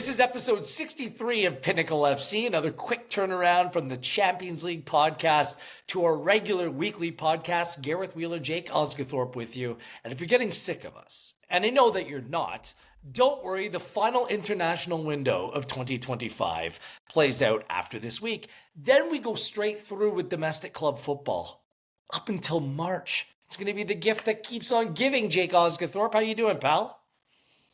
This is episode 63 of Pinnacle FC, another quick turnaround from the Champions League podcast to our regular weekly podcast. Gareth Wheeler, Jake Osgathorpe with you. And if you're getting sick of us, and I know that you're not, don't worry, the final international window of 2025 plays out after this week. Then we go straight through with domestic club football up until March. It's going to be the gift that keeps on giving, Jake Osgathorpe. How you doing, pal?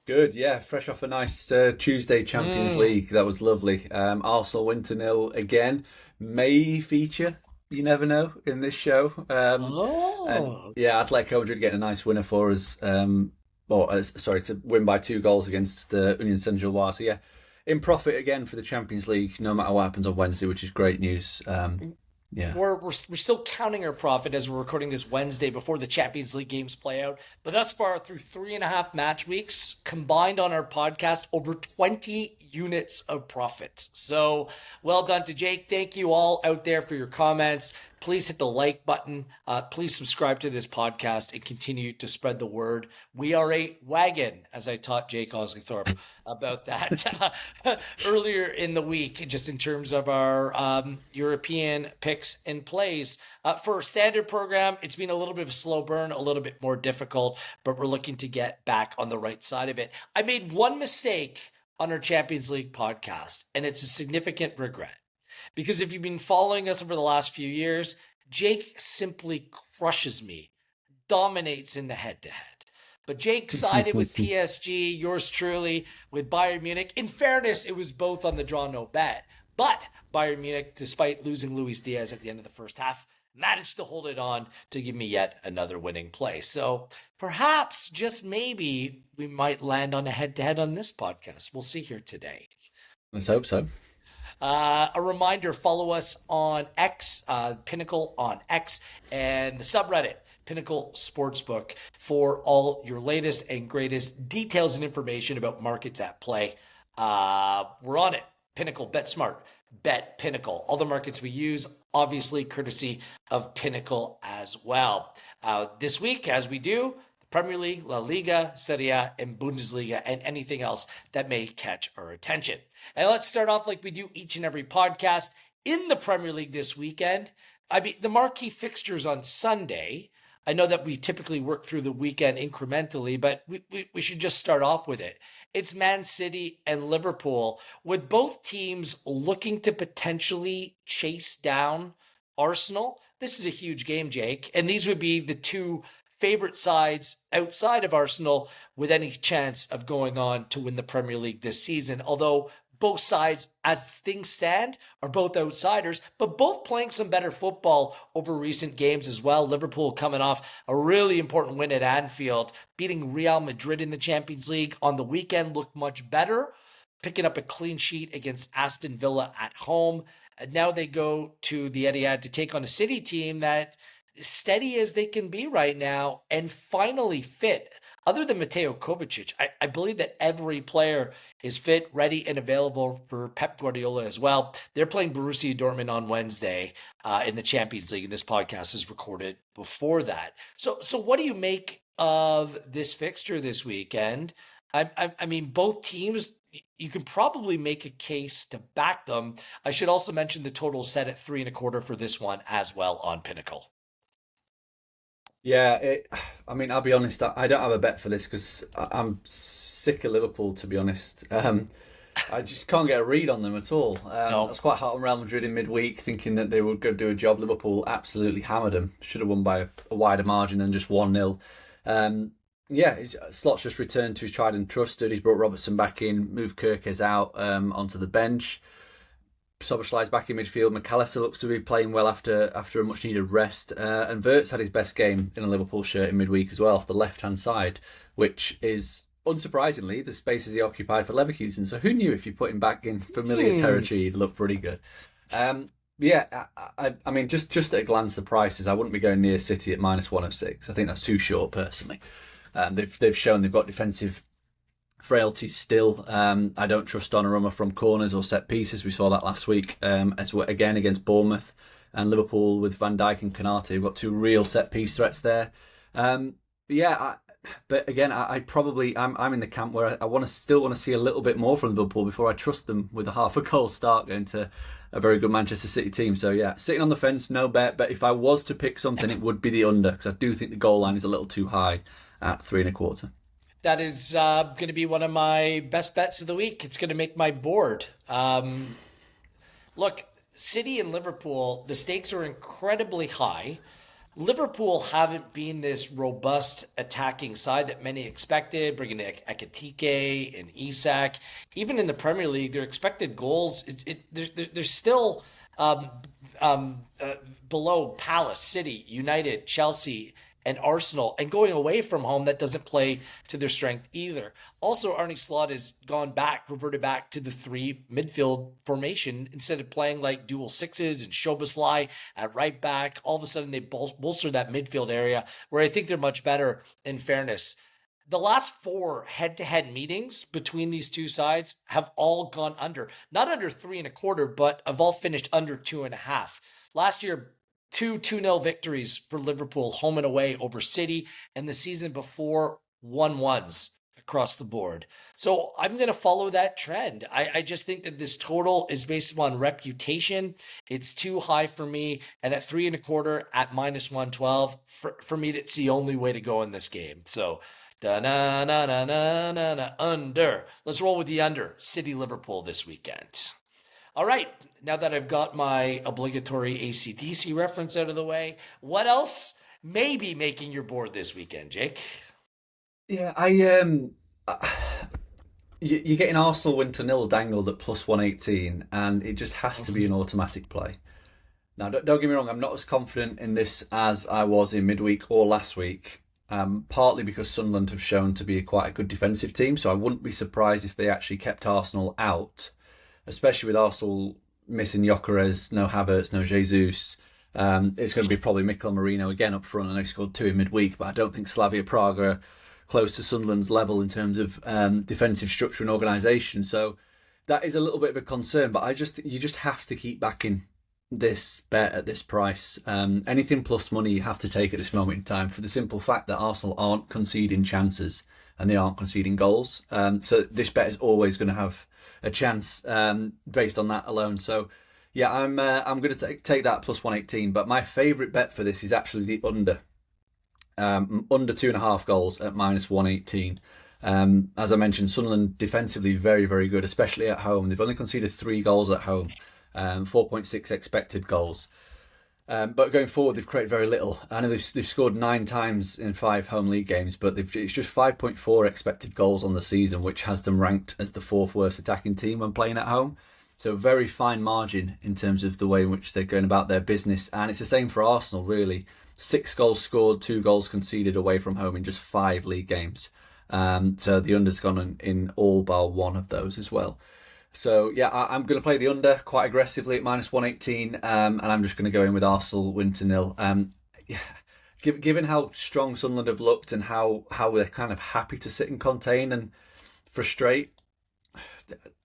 Good, yeah. Fresh off a nice Tuesday Champions League. That was lovely. Arsenal win 0 again. May feature, you never know, in this show. Atletico Madrid getting a nice winner for us. To win by 2 goals against Union Saint-Gilloise. So yeah, in profit again for the Champions League, no matter what happens on Wednesday, which is great news. Yeah, we're still counting our profit as we're recording this Wednesday before the Champions League games play out. But thus far, through 3.5 match weeks, combined on our podcast, over 20 units of profit. So well done to Jake. Thank you all out there for your comments. Please hit the like button. Please subscribe to this podcast and continue to spread the word. We are a wagon, as I taught Jake Osgathorpe about that earlier in the week, just in terms of our European picks and plays. For a standard program, it's been a little bit of a slow burn, a little bit more difficult, but we're looking to get back on the right side of it. I made one mistake on our Champions League podcast, and it's a significant regret. Because if you've been following us over the last few years, Jake simply crushes me, dominates in the head-to-head. But Jake sided with PSG, yours truly, with Bayern Munich. In fairness, it was both on the draw no bet. But Bayern Munich, despite losing Luis Diaz at the end of the first half, managed to hold it on to give me yet another winning play. So perhaps, just maybe, we might land on a head-to-head on this podcast. We'll see here today. Let's hope so. A reminder, follow us on X, Pinnacle on X, and the subreddit, Pinnacle Sportsbook, for all your latest and greatest details and information about markets at play. We're on it. Pinnacle, bet smart, bet Pinnacle. All the markets we use, obviously courtesy of Pinnacle as well. This week, as we do, Premier League, La Liga, Serie A, and Bundesliga, and anything else that may catch our attention. And let's start off like we do each and every podcast in the Premier League this weekend. I mean, the marquee fixtures on Sunday. I know that we typically work through the weekend incrementally, but we should just start off with it. It's Man City and Liverpool, with both teams looking to potentially chase down Arsenal. This is a huge game, Jake, and these would be the two favorite sides outside of Arsenal with any chance of going on to win the Premier League this season. Although both sides, as things stand, are both outsiders, but both playing some better football over recent games as well. Liverpool coming off a really important win at Anfield, beating Real Madrid in the Champions League on the weekend, looked much better, picking up a clean sheet against Aston Villa at home. And now they go to the Etihad to take on a City team that, steady as they can be right now, and finally fit. Other than Mateo Kovacic, I believe that every player is fit, ready, and available for Pep Guardiola as well. They're playing Borussia Dortmund on Wednesday in the Champions League, and this podcast is recorded before that. So what do you make of this fixture this weekend? I mean, both teams, you can probably make a case to back them. I should also mention the total set at 3.25 for this one as well on Pinnacle. Yeah, I'll be honest, I don't have a bet for this because I'm sick of Liverpool, to be honest. I just can't get a read on them at all. I was quite hot on Real Madrid in midweek, thinking that they were going to do a job. Liverpool absolutely hammered them. Should have won by a wider margin than just 1-0. Slot's just returned to his tried and trusted. He's brought Robertson back in, moved Kirkes out onto the bench. Szoboszlai's back in midfield. McAllister looks to be playing well after a much-needed rest. And Wirtz had his best game in a Liverpool shirt in midweek as well, off the left-hand side, which is, unsurprisingly, the spaces he occupied for Leverkusen. So who knew if you put him back in familiar territory, he'd look pretty good. I mean, just at a glance, the prices, I wouldn't be going near City at -106. I think that's too short, personally. They've shown they've got defensive frailties still. I don't trust Donnarumma from corners or set pieces. We saw that last week again against Bournemouth, and Liverpool with Van Dijk and Konate. We've got two real set piece threats there. But again, I'm in the camp where I still want to see a little bit more from Liverpool before I trust them with a half a goal start going to a very good Manchester City team. So yeah, sitting on the fence, no bet. But if I was to pick something, it would be the under, because I do think the goal line is a little too high at 3.25. That is going to be one of my best bets of the week. It's going to make my board. Look, City and Liverpool, the stakes are incredibly high. Liverpool haven't been this robust attacking side that many expected, bringing in Ekitike and Isak. Even in the Premier League, their expected goals, they're still below Palace, City, United, Chelsea, and Arsenal, and going away from home, that doesn't play to their strength either. Also, Arne Slot has reverted back to the three midfield formation instead of playing like dual sixes and Szoboszlai at right back. All of a sudden, they bolster that midfield area where I think they're much better, in fairness. The last 4 head-to-head meetings between these two sides have all gone under. Not under 3.25, but have all finished under 2.5. Last year, 2-0 victories for Liverpool home and away over City, and the season before 1-1s across the board. So I'm going to follow that trend. I just think that this total is based upon reputation. It's too high for me, and at 3.25 at -112, for me, that's the only way to go in this game. So under. Let's roll with the under. City Liverpool this weekend. All right, now that I've got my obligatory AC/DC reference out of the way, what else may be making your board this weekend, Jake? Yeah, you're getting Arsenal win to nil dangled at +118, and it just has to be an automatic play. Now, don't get me wrong, I'm not as confident in this as I was in midweek or last week, partly because Sunderland have shown to be quite a good defensive team, so I wouldn't be surprised if they actually kept Arsenal out, especially with Arsenal missing Gyökeres, no Havertz, no Jesus. It's going to be probably Mikel Merino again up front. I know he scored 2 in midweek, but I don't think Slavia Prague are close to Sunderland's level in terms of defensive structure and organisation. So that is a little bit of a concern, but you just have to keep backing this bet at this price. Anything plus money you have to take at this moment in time, for the simple fact that Arsenal aren't conceding chances and they aren't conceding goals. So this bet is always going to have a chance based on that alone. So yeah, I'm going to take that +118. But my favourite bet for this is actually the under 2.5 goals at -118. As I mentioned, Sunderland defensively very, very good, especially at home. They've only conceded 3 goals at home, 4.6 expected goals. But going forward, they've created very little. I know they've scored 9 times in 5 home league games, but it's just 5.4 expected goals on the season, which has them ranked as the 4th worst attacking team when playing at home. So very fine margin in terms of the way in which they're going about their business. And it's the same for Arsenal, really. 6 goals scored, 2 goals conceded away from home in just 5 league games. So the under's gone in all bar one of those as well. So yeah, I'm going to play the under quite aggressively at -118, and I'm just going to go in with Arsenal win to nil. Yeah, given how strong Sunderland have looked and how they're kind of happy to sit and contain and frustrate,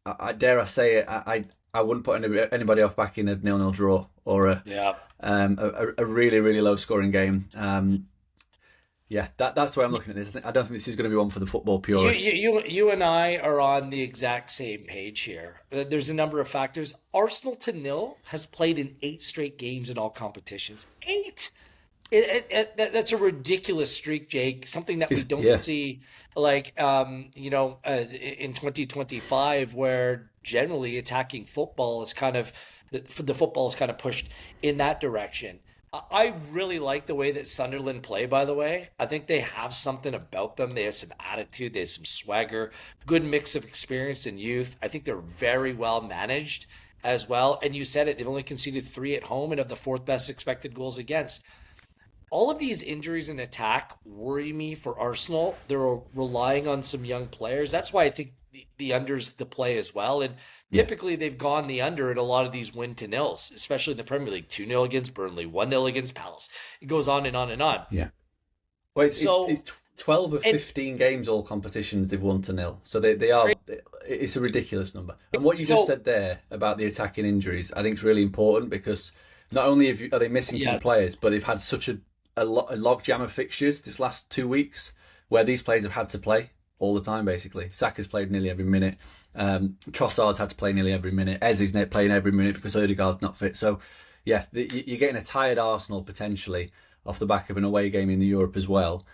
I dare I say it, I wouldn't put anybody off backing a 0-0 draw or a really, really low scoring game. Yeah, that's the way I'm looking at this. I don't think this is going to be one for the football purists. You and I are on the exact same page here. There's a number of factors. Arsenal to nil has played in 8 straight games in all competitions. 8! That's a ridiculous streak, Jake. Something that we don't see, like in 2025, where generally attacking football is kind of the football is kind of pushed in that direction. I really like the way that Sunderland play, by the way. I think they have something about them. They have some attitude. They have some swagger. Good mix of experience and youth. I think they're very well managed as well. And you said it, they've only conceded 3 at home and have the 4th best expected goals against. All of these injuries in attack worry me for Arsenal. They're relying on some young players. That's why I think the under's the play as well. And typically they've gone the under in a lot of these win to nils, especially in the Premier League. 2-0 against Burnley, 1-0 against Palace. It goes on and on and on. Yeah. Well, it's 12 of 15 games, all competitions, they've won to nil. So they are, it's a ridiculous number. And what you just said there about the attacking injuries, I think is really important, because not only are they missing key players, but they've had such a logjam of fixtures this last 2 weeks, where these players have had to play all the time, basically. Saka's played nearly every minute. Trossard's had to play nearly every minute. Eze's playing every minute because Odegaard's not fit. So, yeah, you're getting a tired Arsenal potentially off the back of an away game in the Europe as well,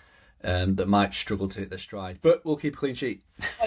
that might struggle to hit their stride. But we'll keep a clean sheet.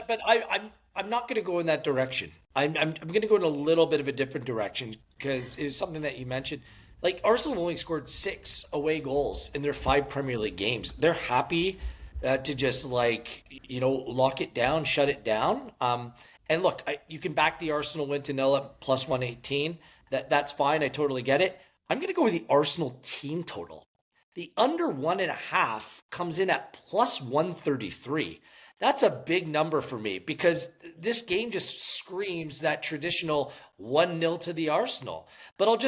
But I'm not going to go in that direction. I'm going to go in a little bit of a different direction because it was something that you mentioned. Like, Arsenal only scored 6 away goals in their 5 Premier League games. They're happy to just lock it down, shut it down. And look, you can back the Arsenal win to nil at plus 118. That's fine. I totally get it. I'm going to go with the Arsenal team total. The under 1.5 comes in at plus 133. That's a big number for me because this game just screams that traditional 1-0 to the Arsenal. But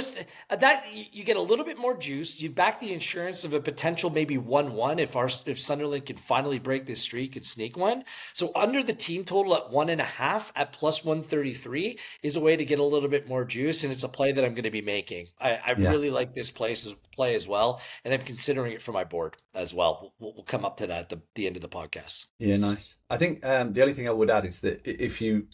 you get a little bit more juice. You back the insurance of a potential maybe 1-1 if Sunderland can finally break this streak and sneak one. So under the team total at 1.5 at plus 133 is a way to get a little bit more juice, and it's a play that I'm going to be making. I really like this play as well, and I'm considering it for my board as well. We'll come up to that at the end of the podcast. Yeah, nice. I think the only thing I would add is that if you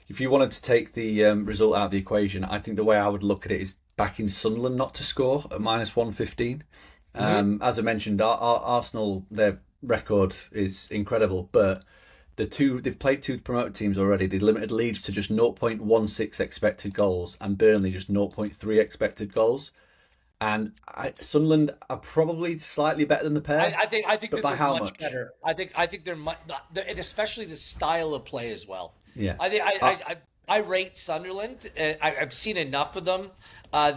wanted to take the result out of the equation, I think the way I would look at it is backing Sunderland not to score at minus 115. As I mentioned, our Arsenal, their record is incredible, but they've played 2 promoted teams already. They limited Leeds to just 0.16 expected goals and Burnley just 0.3 expected goals. And Sunderland are probably slightly better than the pair. I think but by they're how much better. I think they're much, and especially the style of play as well. Yeah, I rate Sunderland. I've seen enough of them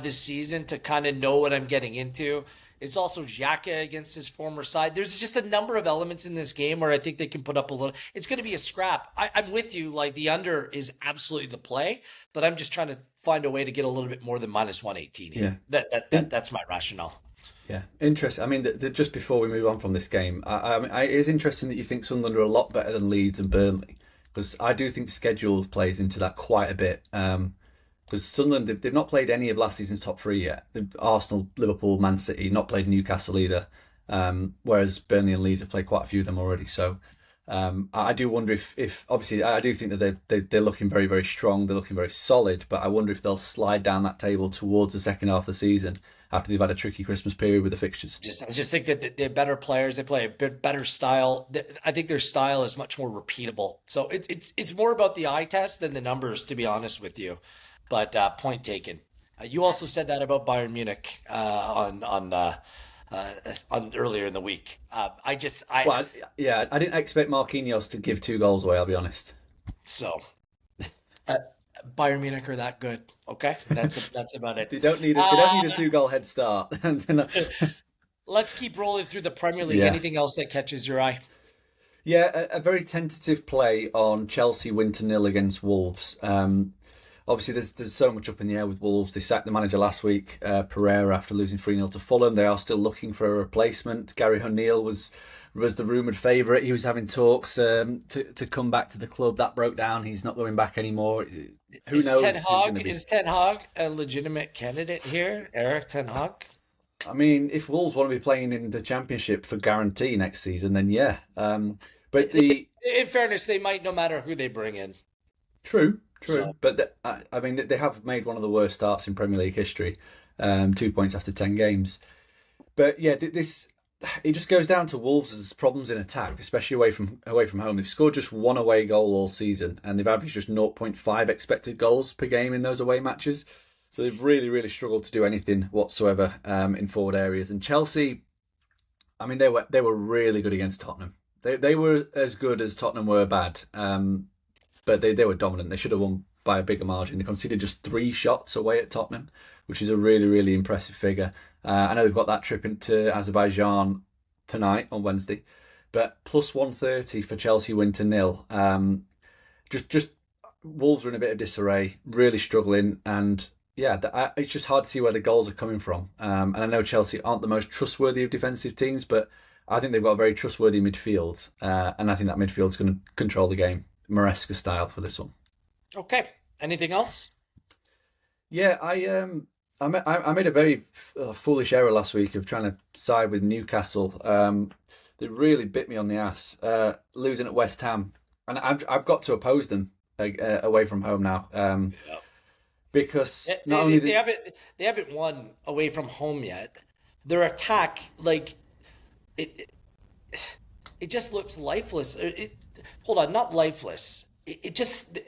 this season to kind of know what I'm getting into. It's also Xhaka against his former side. There's just a number of elements in this game where I think they can put up a little. It's going to be a scrap. I'm with you. Like, the under is absolutely the play, but I'm just trying to find a way to get a little bit more than minus 118 here. Yeah. That's my rationale. Yeah, interesting. I mean, just before we move on from this game, it is interesting that you think Sunderland are a lot better than Leeds and Burnley, because I do think schedule plays into that quite a bit. Because Sunderland, they've not played any of last season's top 3 yet. Arsenal, Liverpool, Man City, not played Newcastle either. Whereas Burnley and Leeds have played quite a few of them already. So I do wonder if obviously I do think that they're looking very, very strong. They're looking very solid. But I wonder if they'll slide down that table towards the second half of the season after they've had a tricky Christmas period with the fixtures. I just think that they're better players. They play a bit better style. I think their style is much more repeatable. So it's more about the eye test than the numbers, to be honest with you. But point taken. You also said that about Bayern Munich on earlier in the week. I didn't expect Marquinhos to give 2 goals away. I'll be honest. So Bayern Munich are that good. Okay, that's about it. They don't need a 2-goal head start. Let's keep rolling through the Premier League. Yeah. Anything else that catches your eye? Yeah, a very tentative play on Chelsea win to 0 against Wolves. Obviously, there's so much up in the air with Wolves. They sacked the manager last week, Pereira, after losing 3-0 to Fulham. They are still looking for a replacement. Gary O'Neill was the rumoured favourite. He was having talks to come back to the club. That broke down. He's not going back anymore. Who knows? Is Ten Hag a legitimate candidate here? Eric Ten Hag? I mean, if Wolves want to be playing in the Championship for guarantee next season, then yeah. But in fairness, they might, no matter who they bring in. True. But I mean, they have made one of the worst starts in Premier League history, 2 points after 10 games. But yeah, it just goes down to Wolves' problems in attack, especially away from home. They've scored just 1 away goal all season, and they've averaged just 0.5 expected goals per game in those away matches. So they've really, really struggled to do anything whatsoever in forward areas. And Chelsea, I mean, they were really good against Tottenham. They were as good as Tottenham were bad. But they were dominant. They should have won by a bigger margin. They conceded just 3 shots away at Tottenham, which is a really, really impressive figure. I know they've got that trip into Azerbaijan tonight on Wednesday, but plus 130 for Chelsea win to 0. Just Wolves are in a bit of disarray, really struggling, and yeah, it's just hard to see where the goals are coming from. And I know Chelsea aren't the most trustworthy of defensive teams, but I think they've got a very trustworthy midfield, and I think that midfield's going to control the game. Maresca style for this one. Okay. Anything else? Yeah, I made a very foolish error last week of trying to side with Newcastle. They really bit me on the ass, losing at West Ham, and I've got to oppose them away from home now, Yeah. because They, not they, only they haven't they haven't won away from home yet. Their attack, like it, it just looks lifeless. Hold on, not lifeless. It just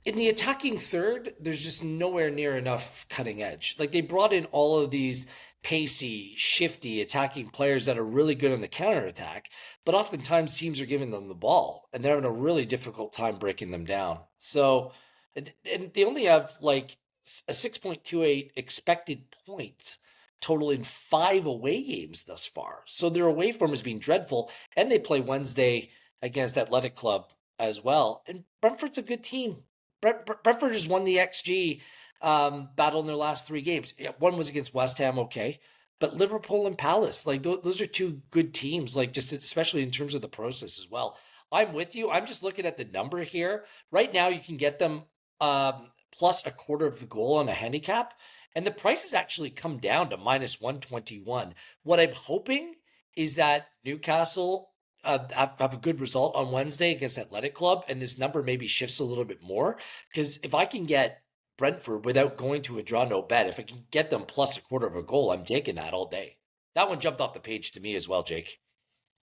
in the attacking third, there's just nowhere near enough cutting edge. Like they brought in all of these pacey, shifty attacking players that are really good on the counterattack, but oftentimes teams are giving them the ball and they're having a really difficult time breaking them down. So, and they only have like a 6.28 expected points total in 5 away games thus far. So their away form has been dreadful, and they play Wednesday against Athletic Club as well. And Brentford's a good team. Brentford has won the XG battle in their last 3 games. Yeah, one was against West Ham, okay, but Liverpool and Palace, like those are two good teams. Like just especially in terms of the process as well. I'm with you. I'm just looking at the number here right now. You can get them plus a quarter of the goal on a handicap, and the price has actually come down to -121. What I'm hoping is that Newcastle have a good result on Wednesday against Athletic Club, and this number maybe shifts a little bit more. Because if I can get Brentford without going to a draw no bet, if I can get them plus a quarter of a goal, I'm taking that all day. That one jumped off the page to me as well, Jake.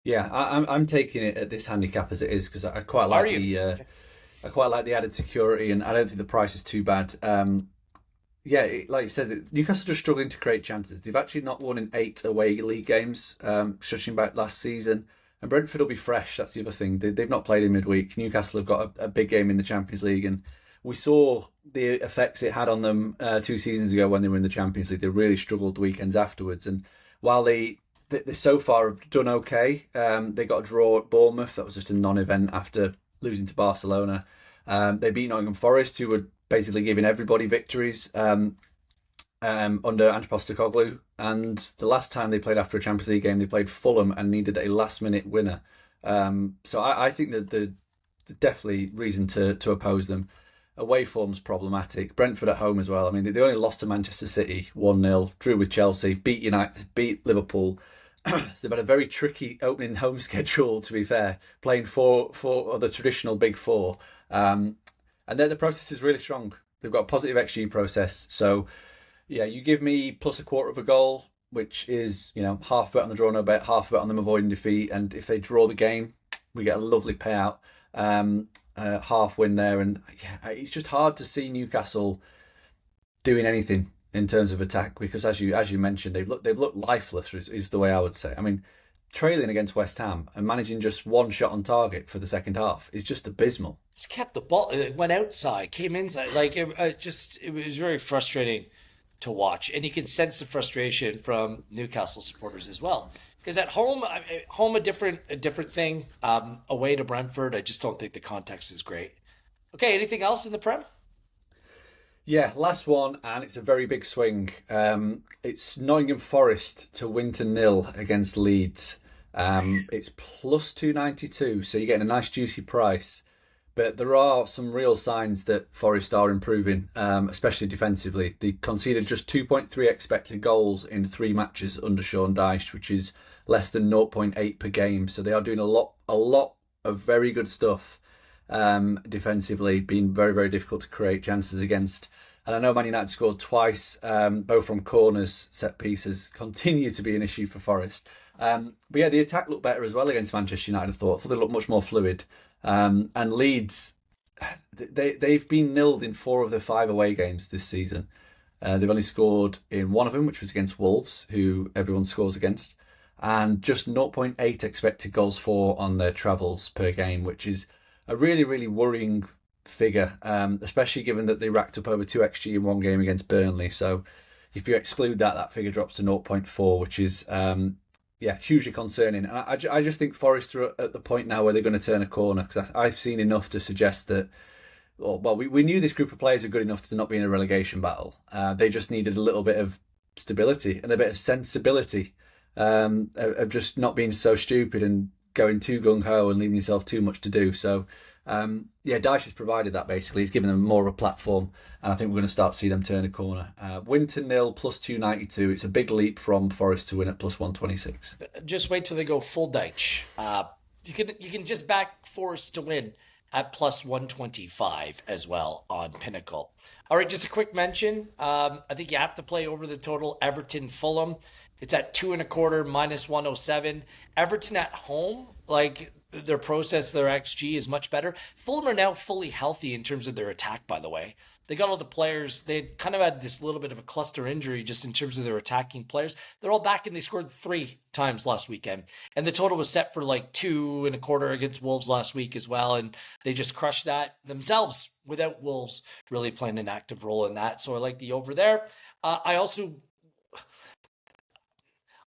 Yeah, I'm taking it at this handicap as it is because I quite Are like you? I quite like the added security, and I don't think the price is too bad. Yeah, like you said, Newcastle just struggling to create chances. They've actually not won in 8 away league games, stretching back last season. And Brentford will be fresh. That's the other thing. They've not played in midweek. Newcastle have got a big game in the Champions League, and we saw the effects it had on them 2 seasons ago when they were in the Champions League. They really struggled the weekends afterwards. And while they so far have done okay, they got a draw at Bournemouth. That was just a non-event after losing to Barcelona. They beat Nottingham Forest, who were basically giving everybody victories under Ange Postecoglou. And the last time they played after a Champions League game, they played Fulham and needed a last-minute winner. So I think that there's definitely reason to oppose them. Away form's problematic. Brentford at home as well. I mean, they only lost to Manchester City 1-0, drew with Chelsea, beat United, beat Liverpool. So they've had a very tricky opening home schedule, to be fair, playing four of the traditional big four. And then the process is really strong. They've got a positive XG process. So, yeah, you give me plus a quarter of a goal, which is, half bet on the draw, no bet, half bet on them avoiding defeat. And if they draw the game, we get a lovely payout. Half win there. And yeah, it's just hard to see Newcastle doing anything in terms of attack because, as you mentioned, they've looked lifeless, is the way I would say. I mean, trailing against West Ham and managing just one shot on target for the second half is just abysmal. It's kept the ball. It went outside, came inside. Like it was very frustrating to watch, and you can sense the frustration from Newcastle supporters as well. Because at home, a different thing. Away to Brentford, I just don't think the context is great. Okay, anything else in the Prem? Yeah, last one, and it's a very big swing. It's Nottingham Forest to win to 0 against Leeds. It's plus 292, so you're getting a nice juicy price. But there are some real signs that Forest are improving, especially defensively. They conceded just 2.3 expected goals in 3 matches under Sean Dyche, which is less than 0.8 per game. So they are doing a lot of very good stuff defensively, being very, very difficult to create chances against. And I know Man United scored twice, both from corners, set pieces, continue to be an issue for Forest. But yeah, the attack looked better as well against Manchester United, I thought. They looked much more fluid. And Leeds, they've been nilled in 4 of their 5 away games this season. They've only scored in 1 of them, which was against Wolves, who everyone scores against, and just 0.8 expected goals for on their travels per game, which is a really, really worrying figure, especially given that they racked up over 2 XG in 1 game against Burnley. So if you exclude that figure drops to 0.4, which is hugely concerning. And I just think Forest are at the point now where they're going to turn a corner, because I've seen enough to suggest that, we knew this group of players are good enough to not be in a relegation battle. They just needed a little bit of stability and a bit of sensibility, of just not being so stupid and going too gung-ho and leaving yourself too much to do. So Yeah, Dyche has provided that basically. He's given them more of a platform, and I think we're going to start to see them turn a corner. Win to nil plus 292. It's a big leap from Forest to win at plus 126. Just wait till they go full Deitch. You can just back Forest to win at plus 125 as well on Pinnacle. All right, just a quick mention. I think you have to play over the total. Everton Fulham. It's at 2.25 minus 107. Everton at home, like their process, their XG is much better. Fulham are now fully healthy in terms of their attack, by the way. They got all the players. They kind of had this little bit of a cluster injury just in terms of their attacking players. They're all back and they scored 3 times last weekend. And the total was set for like 2.25 against Wolves last week as well. And they just crushed that themselves without Wolves really playing an active role in that. So I like the over there.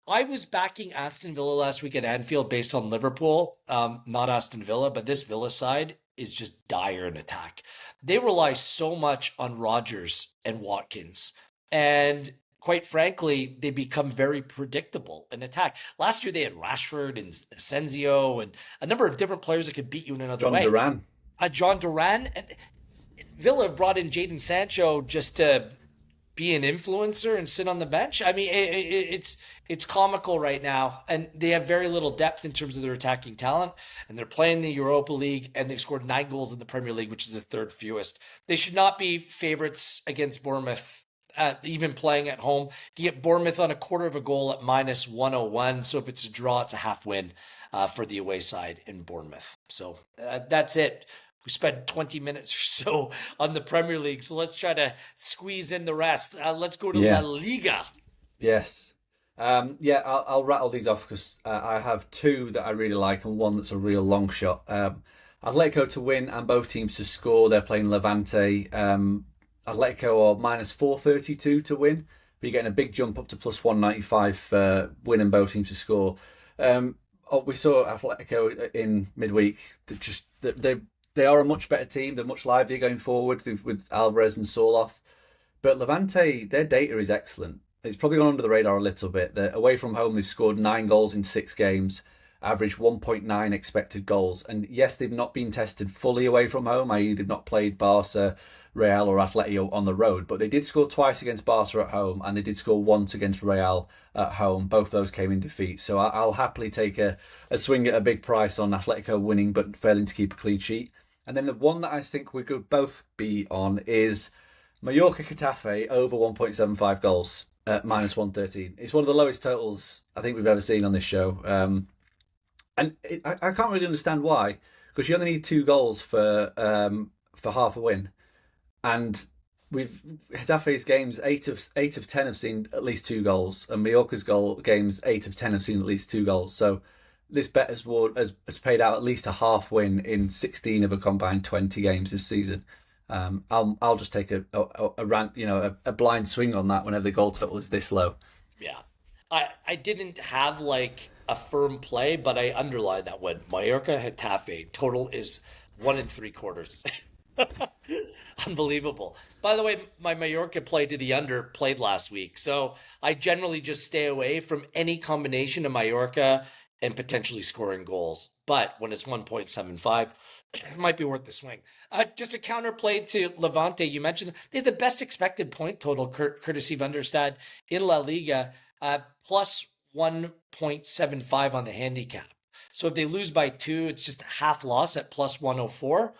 I was backing Aston Villa last week at Anfield based on Liverpool, not Aston Villa, but this Villa side is just dire in attack. They rely so much on Rodgers and Watkins, and quite frankly, they become very predictable in attack. Last year they had Rashford and Asensio and a number of different players that could beat you in another way. John Duran. And Villa brought in Jadon Sancho just to be an influencer and sit on the bench. I mean, it's comical right now, and they have very little depth in terms of their attacking talent, and they're playing the Europa League, and they've scored 9 goals in the Premier League, which is the 3rd fewest. They should not be favorites against Bournemouth, even playing at home. You get Bournemouth on 1/4 goal at minus 101, so if it's a draw, it's a half win for the away side in Bournemouth. So that's it. We spent 20 minutes or so on the Premier League, so let's try to squeeze in the rest. Let's go to La Liga. Yes. I'll rattle these off because I have 2 that I really like and one that's a real long shot. Atletico to win and both teams to score. They're playing Levante. Atletico are minus 432 to win, but you're getting a big jump up to plus 195 for winning both teams to score. We saw Atletico in midweek. They are a much better team. They're much livelier going forward with Alvarez and Soloff. But Levante, their data is excellent. It's probably gone under the radar a little bit. They're away from home, they've scored 9 goals in 6 games, average 1.9 expected goals. And yes, they've not been tested fully away from home, i.e. they've not played Barca, Real or Atletico on the road. But they did score twice against Barca at home, and they did score once against Real at home. Both those came in defeat. So I'll happily take a swing at a big price on Atletico winning but failing to keep a clean sheet. And then the one that I think we could both be on is Mallorca Getafe over 1.75 goals at minus 113. It's one of the lowest totals I think we've ever seen on this show. I can't really understand why, because you only need 2 goals for half a win. And Getafe's games, 8 of 10 have seen at least 2 goals, and Mallorca's games, 8 of 10 have seen at least 2 goals. So this bet has paid out at least a half win in 16 of a combined 20 games this season. I'll just take a blind swing on that whenever the goal total is this low. Yeah, I didn't have like a firm play, but I underlined that one. Mallorca Getafe total is 1 3/4. Unbelievable. By the way, my Mallorca play to the under played last week, so I generally just stay away from any combination of Mallorca and potentially scoring goals. But when it's 1.75, it might be worth the swing. Just a counterplay to Levante. You mentioned they have the best expected point total, courtesy of Understat, in La Liga, plus 1.75 on the handicap. So if they lose by 2, it's just a half loss at plus 104.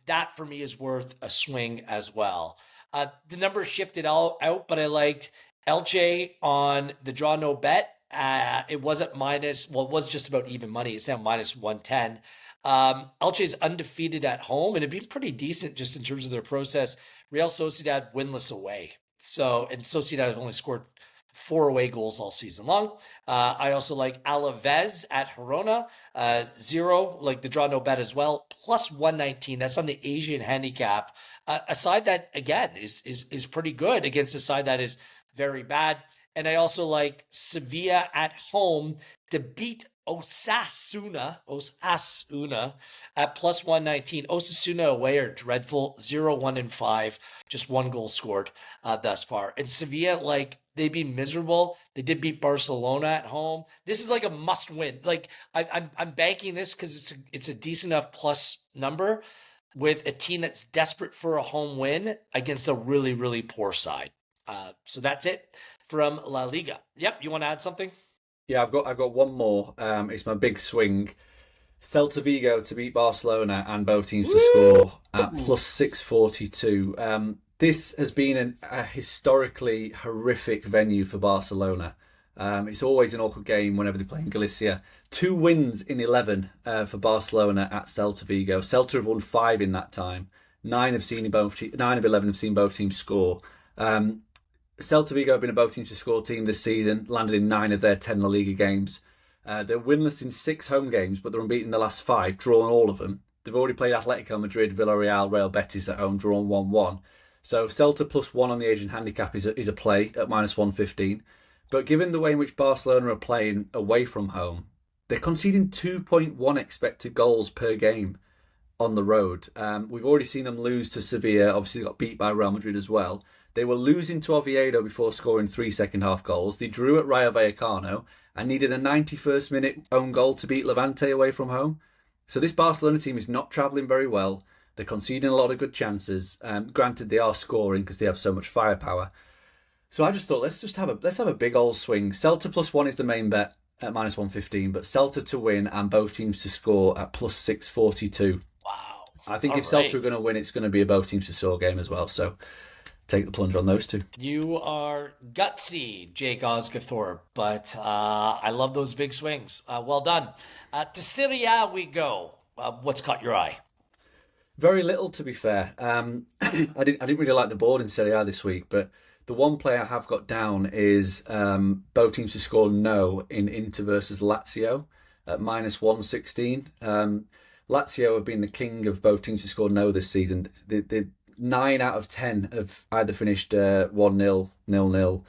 That for me is worth a swing as well. The number shifted out, but I liked Elche on the draw no bet. It wasn't it was just about even money. It's now minus 110. Elche is undefeated at home, and it'd been pretty decent just in terms of their process. Real Sociedad winless away. And Sociedad have only scored 4 away goals all season long. I also like Alaves at Girona, 0, like the draw no bet as well, plus 119. That's on the Asian handicap. A side that, again, is pretty good against a side that is very bad. And I also like Sevilla at home to beat Osasuna at plus 119. Osasuna away are dreadful, 0-1-5, just 1 goal scored thus far. And Sevilla, they'd be miserable. They did beat Barcelona at home. This is like a must win. Like I'm banking this because it's a decent enough plus number with a team that's desperate for a home win against a really, really poor side. So that's it from La Liga. Yep, you want to add something? Yeah, I've got one more. It's my big swing. Celta Vigo to beat Barcelona and both teams to score at plus 642. This has been a historically horrific venue for Barcelona. It's always an awkward game whenever they play in Galicia. 2 wins in 11 for Barcelona at Celta Vigo. Celta have won 5 in that time. 9 of 11 have seen both teams score. Celta Vigo have been a both teams to score team this season, landed in 9 of their 10 La Liga games. They're winless in 6 home games, but they're unbeaten in the last 5, drawn all of them. They've already played Atletico Madrid, Villarreal, Real Betis at home, drawn 1-1. So Celta +1 on the Asian handicap is a play at -115. But given the way in which Barcelona are playing away from home, they're conceding 2.1 expected goals per game on the road. We've already seen them lose to Sevilla. Obviously, they got beat by Real Madrid as well. They were losing to Oviedo before scoring 3 second-half goals. They drew at Rayo Vallecano and needed a 91st minute own goal to beat Levante away from home. So this Barcelona team is not travelling very well. They're conceding a lot of good chances. Granted, they are scoring because they have so much firepower. So I just thought, let's have a big old swing. Celta +1 is the main bet at -115, but Celta to win and both teams to score at plus 642. Wow. I think if Celta are going to win, it's going to be a both teams to score game as well. So take the plunge on those two. You are gutsy, Jake Osgathorpe, but I love those big swings. Well done. To Serie A we go. What's caught your eye? Very little, to be fair. I didn't really like the board in Serie A this week, but the one play I have got down is both teams to score no in Inter versus Lazio at -116. Lazio have been the king of both teams to score no this season. The 9 out of 10 have either finished 1-0, 0-0,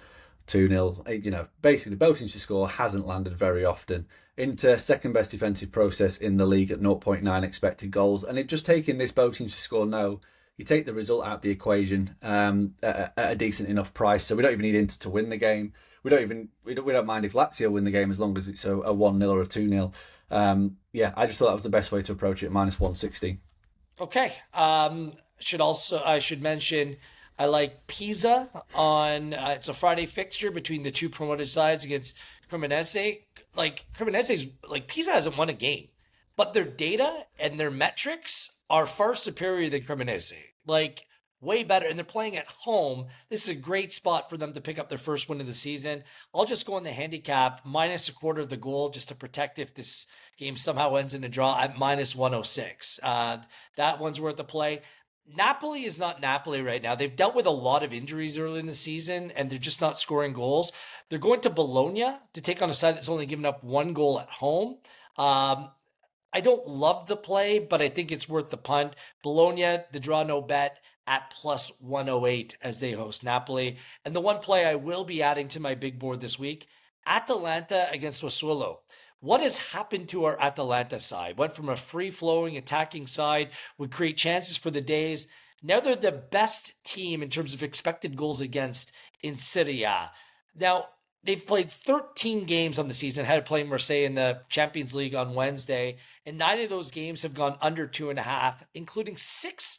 2-0. Basically both teams to score hasn't landed very often. Inter second best defensive process in the league at 0.9 expected goals, and it just taking this both teams to score no. You take the result out of the equation at a decent enough price, so we don't even need Inter to win the game. We don't mind if Lazio win the game as long as it's a 1-0 or a 2-0. I just thought that was the best way to approach it at -160. Okay. I should mention I like Pisa on it's a Friday fixture between the two promoted sides against Cremonese. Pisa hasn't won a game, but their data and their metrics are far superior than Cremonese. Way better, and they're playing at home. This is a great spot for them to pick up their first win of the season. I'll just go on the handicap -1/4 of the goal just to protect if this game somehow ends in a draw at -106. That one's worth a play. Napoli is not Napoli right now. They've dealt with a lot of injuries early in the season, and they're just not scoring goals. They're going to Bologna to take on a side that's only given up 1 goal at home. I don't love the play, but I think it's worth the punt. Bologna, the draw no bet at +108 as they host Napoli. And the one play I will be adding to my big board this week, Atalanta against Sassuolo. What has happened to our Atalanta side? Went from a free-flowing attacking side, would create chances for the days. Now they're the best team in terms of expected goals against in Serie A. Now, they've played 13 games on the season, had to play Marseille in the Champions League on Wednesday, and 9 of those games have gone under 2.5, including 6.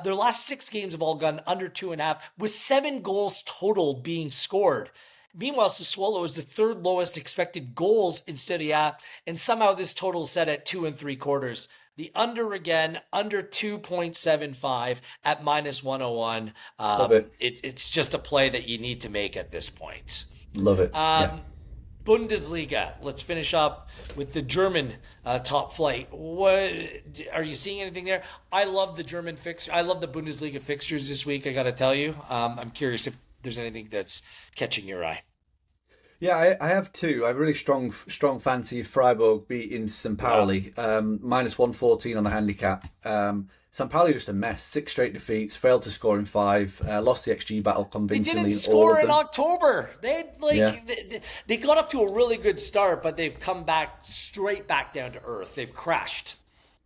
Their last 6 games have all gone under 2.5, with 7 goals total being scored. Meanwhile, Sassuolo is the 3rd lowest expected goals in Serie A, and somehow this total is set at 2 3/4. The under again, under 2.75 at -101. Love it. It's just a play that you need to make at this point. Love it. Yeah. Bundesliga. Let's finish up with the German top flight. What are you seeing anything there? I love the German fixture. I love the Bundesliga fixtures this week. I got to tell you, I'm curious if there's anything that's catching your eye. Yeah, I have 2. I have really strong fancy Freiburg beating St. Pauli, -114 on the handicap. St. Pauli just a mess. 6 straight defeats, failed to score in 5, lost the XG battle convincingly. They didn't score in October. They got up to a really good start, but they've come back straight back down to earth. They've crashed.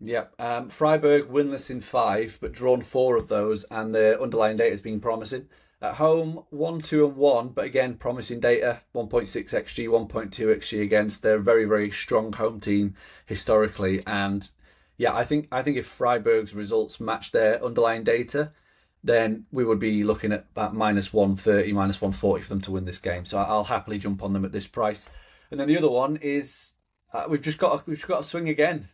Yeah, Freiburg winless in 5, but drawn 4 of those, and their underlying data has been promising. At home, 1-2-1, but again, promising data, 1.6 XG, 1.2 XG against. They're a very, very strong home team historically. And yeah, I think if Freiburg's results match their underlying data, then we would be looking at about -130, -140 for them to win this game. So I'll happily jump on them at this price. And then the other one is we've just got to swing again.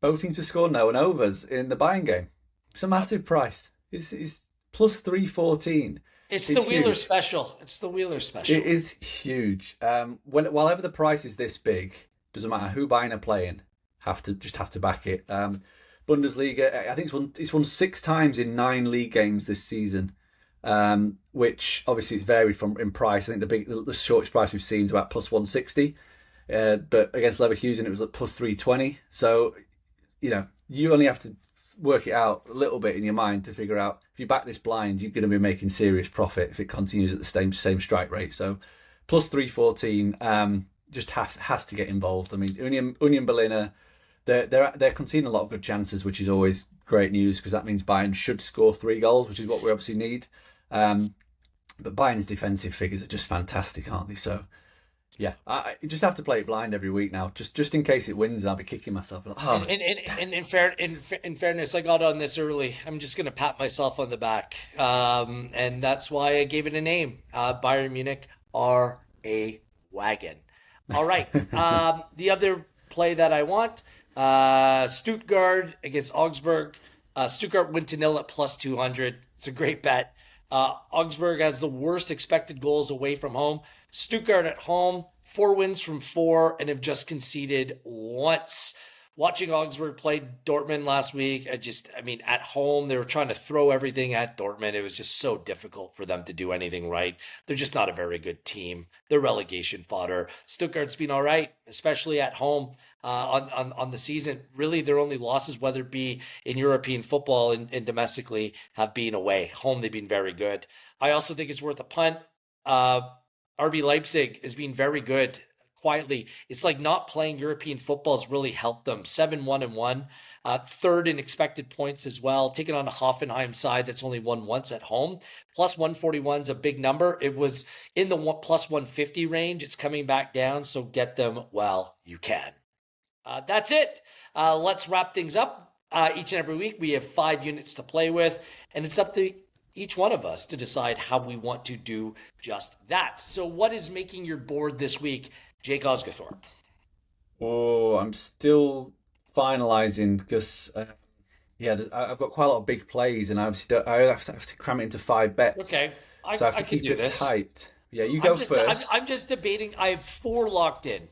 Both teams to score no and overs in the Bayern game. It's a massive price. It's plus 314. It's the Wheeler special. It's the Wheeler special. It is huge. Whenever the price is this big, doesn't matter who Bayern are playing, have to back it. Bundesliga, I think it's won 6 times in 9 league games this season, which obviously it's varied in price. I think the shortest price we've seen is about plus 160, but against Leverkusen it was at plus 320. So you only have to work it out a little bit in your mind to figure out if you back this blind, you're going to be making serious profit if it continues at the same strike rate. So plus 314 just has to get involved. I mean, Union Berlin they're conceding a lot of good chances, which is always great news because that means Bayern should score 3 goals, which is what we obviously need. But Bayern's defensive figures are just fantastic, aren't they? So yeah, I just have to play it blind every week now, just in case it wins. I'll be kicking myself. In fairness, I got on this early. I'm just going to pat myself on the back, and that's why I gave it a name. Bayern Munich are a wagon. All right. The other play that I want, Stuttgart against Augsburg. Stuttgart win to 0 at plus 200. It's a great bet. Augsburg has the worst expected goals away from home. Stuttgart at home, 4 wins from 4 and have just conceded once. Watching Augsburg play Dortmund last week, at home, they were trying to throw everything at Dortmund. It was just so difficult for them to do anything right. They're just not a very good team. They're relegation fodder. Stuttgart's been all right, especially at home on the season. Really, their only losses, whether it be in European football and domestically, have been away. Home, they've been very good. I also think it's worth a punt. RB Leipzig has been very good. Quietly, it's like not playing European football has really helped them. 7-1-1, third in expected points as well. Taking on a Hoffenheim side that's only won once at home. Plus 141 is a big number. It was in the plus 150 range. It's coming back down, so get them while you can. That's it. Let's wrap things up. Each and every week we have 5 units to play with, and it's up to each one of us to decide how we want to do just that. So what is making your board this week, Jake Osgathorpe? Oh, I'm still finalising because, I've got quite a lot of big plays, and I have to cram it into 5 bets. Okay, so I have to keep it this tight. Yeah, you go first. I'm just debating. I have 4 locked in.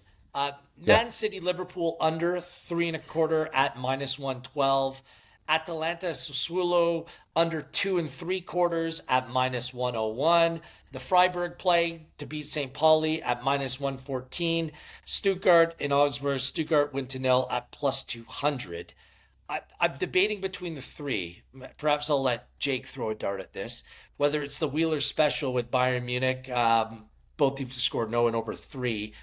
Man City, Liverpool under 3.25 at -112. Atalanta Sassuolo under 2 3/4 at -101. The Freiburg play to beat St. Pauli at -114. Stuttgart and Augsburg. Stuttgart win to 0 at plus 200. I'm debating between the 3. Perhaps I'll let Jake throw a dart at this. Whether it's the Wheeler special with Bayern Munich, both teams to score no and over 3.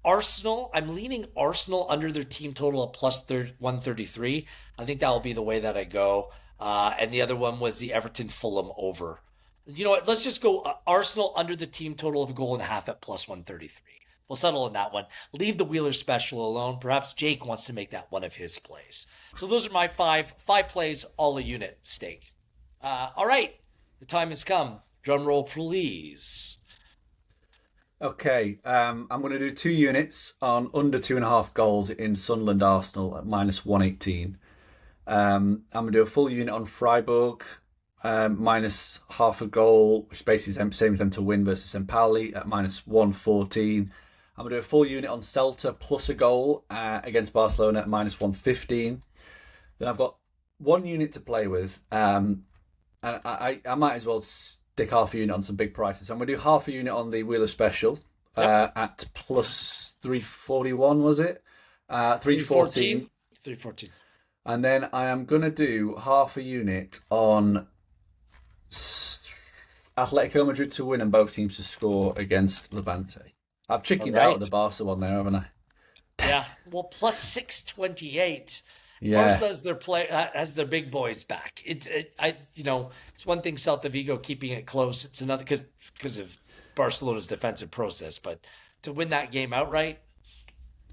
Arsenal, I'm leaning Arsenal under their team total of plus 133. I think that will be the way that I go. And the other one was the Everton Fulham over. You know what? Let's just go Arsenal under the team total of 1.5 at plus 133. We'll settle on that one. Leave the Wheeler special alone. Perhaps Jake wants to make that one of his plays. So those are my 5 plays, all a unit stake. All right. The time has come. Drum roll, please. Okay, I'm going to do 2 units on under 2.5 goals in Sunderland Arsenal at -118. I'm going to do a full unit on Freiburg, minus half a goal, which is basically the same as them to win versus St. Pauli at -114. I'm going to do a full unit on Celta plus a goal against Barcelona at -115. Then I've got 1 unit to play with, and I might as well stick half a unit on some big prices. So I'm going to do half a unit on the Wheeler Special at plus 341, was it? 314. 314. And then I am going to do half a unit on Atletico Madrid to win and both teams to score against Levante. I've chickened out of the Barca one there, haven't I? Yeah, well, plus 628. Yeah, Barca has their big boys back. It's one thing Celta Vigo keeping it close. It's another because of Barcelona's defensive process, but to win that game outright,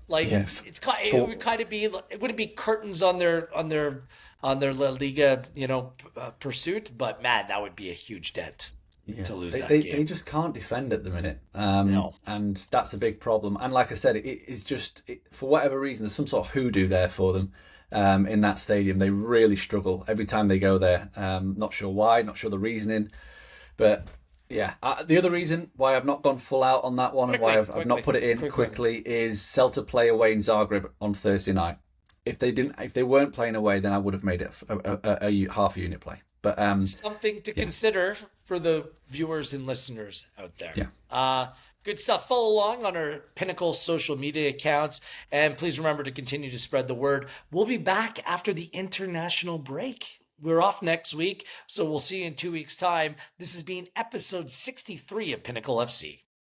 like yeah. it would kind of be, it wouldn't be curtains on their La Liga, pursuit, but man, that would be a huge dent Yeah, to lose they, that they, game. they just can't defend at the minute, No. and that's a big problem. And like I said, it's just for whatever reason, there's some sort of hoodoo there for them in that stadium. They really struggle every time they go there. Not sure why, not sure the reasoning, but yeah. The other reason why I've not gone full out on that one and why I've not put it in quickly is Celta play away in Zagreb on Thursday night. If they weren't playing away, then I would have made it a half a unit play. But Something to consider for the viewers and listeners out there. Yeah. Good stuff. Follow along on our Pinnacle social media accounts. And please remember to continue to spread the word. We'll be back after the international break. We're off next week, so we'll see you in 2 weeks' time. This has been episode 63 of Pinnacle FC.